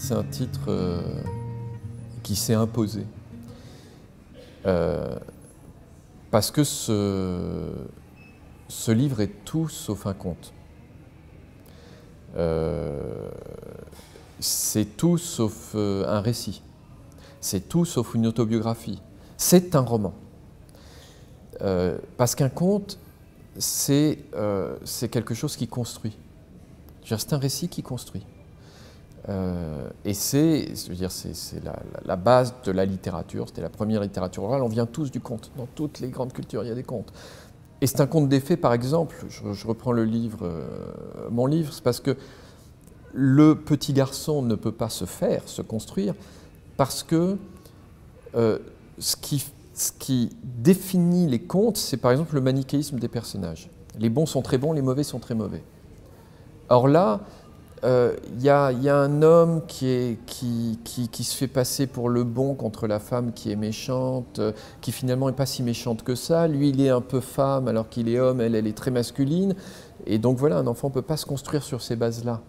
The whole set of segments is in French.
c'est un titre qui s'est imposé. Parce que ce livre est tout sauf un conte. C'est tout sauf un récit. C'est tout sauf une autobiographie. C'est un roman. Parce qu'un conte, c'est quelque chose qui construit. C'est un récit qui construit. Et c'est la base de la littérature, c'était la première littérature orale, on vient tous du conte. Dans toutes les grandes cultures, il y a des contes. Et c'est un conte des fées, par exemple, je reprends le livre, mon livre, c'est parce que le petit garçon ne peut pas se construire, parce que ce qui définit les contes, c'est par exemple le manichéisme des personnages. Les bons sont très bons, les mauvais sont très mauvais. Or là, il y a un homme qui se fait passer pour le bon contre la femme qui est méchante, qui finalement n'est pas si méchante que ça. Lui, il est un peu femme alors qu'il est homme, elle est très masculine. Et donc voilà, un enfant ne peut pas se construire sur ces bases-là.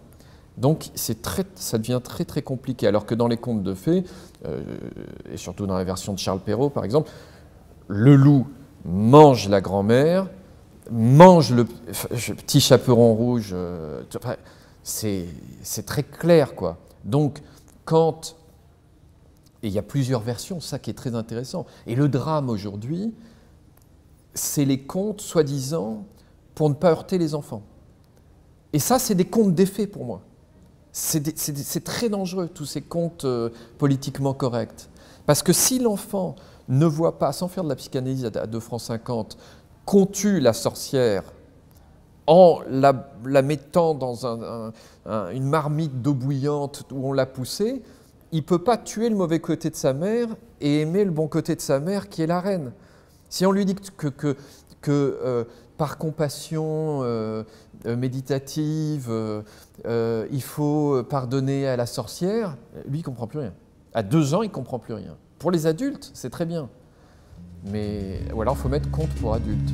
Donc ça devient très très compliqué. Alors que dans les contes de fées, et surtout dans la version de Charles Perrault par exemple, le loup mange la grand-mère, mange le petit chaperon rouge, c'est très clair, quoi. Donc, et il y a plusieurs versions, ça qui est très intéressant. Et le drame aujourd'hui, c'est les contes, soi-disant, pour ne pas heurter les enfants. Et ça, c'est des contes des fées pour moi. C'est très dangereux, tous ces contes politiquement corrects. Parce que si l'enfant ne voit pas, sans faire de la psychanalyse à 2,50 francs, qu'on tue la sorcière en la mettant dans une marmite d'eau bouillante où on l'a poussée, il ne peut pas tuer le mauvais côté de sa mère et aimer le bon côté de sa mère qui est la reine. Si on lui dit que par compassion méditative, il faut pardonner à la sorcière, lui, il ne comprend plus rien. À 2 ans, il ne comprend plus rien. Pour les adultes, c'est très bien. Ou alors, il faut mettre conte pour adultes.